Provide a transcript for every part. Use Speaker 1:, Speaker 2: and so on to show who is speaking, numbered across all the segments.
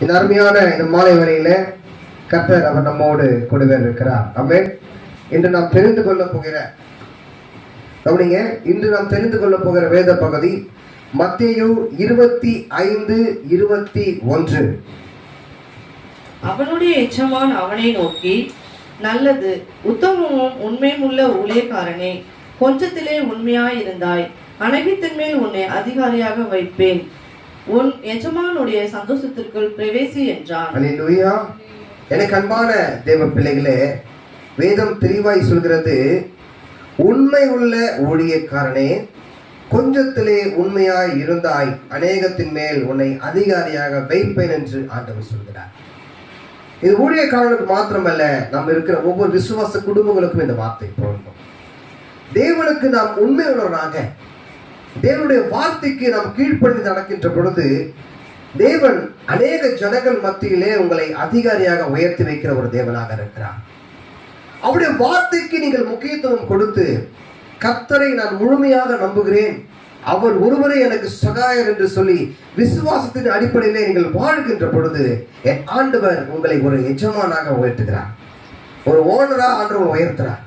Speaker 1: இந்த அருமையான இந்த மாலை வரையில கர்த்தர் அவர் நம்மோடு கொடுக்க இருக்கிறார். ஆமென். இன்று நாம் தெரிந்து கொள்ள போகிற கவனிங்க, இன்று நாம் தெரிந்து கொள்ள போகிற வேத பகுதி மத்தேயு 25:21.
Speaker 2: அவனுடைய எஜமான் அவனை நோக்கி, நல்லது உத்தமமும் உண்மையும் உள்ள ஊழியக்காரனே, கொஞ்சத்திலே உண்மையாயிருந்தாய், அநேகத்தின் மேல் உன்னை அதிகாரியாக வைப்பேன், உன் எஜமானுடைய சந்தோஷத்திற்குள் பிரவேசி என்றான்.
Speaker 1: அல்லேலூயா. எனக்கு அன்பான தேவ பிள்ளைகளே, வேதம் தெளிவாய் சொல்கிறது, உண்மை உள்ள ஊழியக்காரனே, கொஞ்சத்திலே உண்மையாய் இருந்தாய், அநேகத்தின் மேல் உன்னை அதிகாரியாக வைப்பேன் என்று ஆண்டவர் சொல்கிறார். இது ஊழியக்காரனுக்கு மாத்திரமல்ல, நம்ம இருக்கிற ஒவ்வொரு விசுவாச குடும்பங்களுக்கும் இந்த வார்த்தை பொருந்தும். தேவனுக்கு நாம் உண்மை உள்ளவராக, தேவனுடைய வார்த்தைக்கு நாம் கீழ்ப்படிந்து நடக்கின்ற பொழுது, தேவன் அநேக ஜனங்கள் மத்தியிலே உங்களை அதிகாரியாக உயர்த்தி வைக்கிற ஒரு தேவனாக இருக்கிறார். அவருடைய வார்த்தைக்கு நீங்கள் முக்கியத்துவம் கொடுத்து, கர்த்தரை நான் முழுமையாக நம்புகிறேன், அவர் ஒருவரே எனக்கு சகாயர் என்று சொல்லி விசுவாசத்தின் அடிப்படையிலே நீங்கள் வாழ்கின்ற பொழுது, என் ஆண்டவர் உங்களை ஒரு எஜமானாக உயர்த்துகிறார், ஒரு ஓனரா ஆண்டவர் உயர்த்துறார்.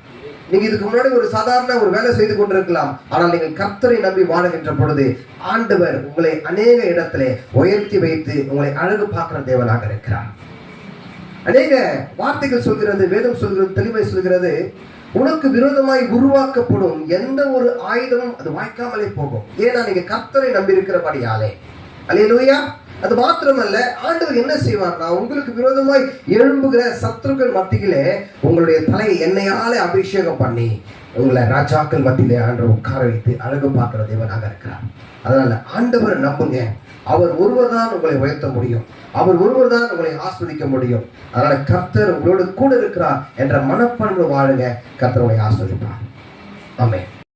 Speaker 1: நீங்க இதுக்கு முன்னாடி ஒரு சாதாரண ஒரு வேலை செய்து கொண்டிருக்கலாம், ஆனால் நீங்கள் கர்த்தரை நம்பி வாழுகின்ற பொழுது ஆண்டவர் உங்களை அநேக இடத்திலே உயர்த்தி வைத்து உங்களை அழகு பார்க்கிற தேவனாக இருக்கிறார். அநேக வார்த்தைகள் சொல்கிறது, வேதம் சொல்கிறது, தெளிவாய் சொல்கிறது, உனக்கு விரோதமாய் உருவாக்கப்படும் எந்த ஒரு ஆயுதமும் அது வாய்க்காமலே போகும். ஏன்னா நீங்க கர்த்தரை நம்பி இருக்கிறபடியாலே. அல்லேலூயா. அது மாத்திரமல்ல, ஆண்டவர் என்ன செய்வார்னா, உங்களுக்கு விரோதமாய் எழும்புகிற சத்துருக்கள் மத்தியிலே உங்களுடைய தலை எண்ணெயாலே அபிஷேகம் பண்ணி உங்களை ராஜாக்கள் மத்தியிலே ஆண்டவர் உட்கார வைத்து அழகு பார்க்கிற தேவனாக இருக்கிறார். அதனால ஆண்டவரை நம்புங்க. அவர் ஒருவர் தான் உங்களை உயர்த்த முடியும், அவர் ஒருவர் தான் உங்களை ஆஸ்வதிக்க முடியும். அதனால கர்த்தர் உங்களோடு கூட இருக்கிறார் என்ற மனப்பான்மை வாழுங்க, கர்த்தர் உங்களை ஆஸ்வதிப்பார். ஆமென்.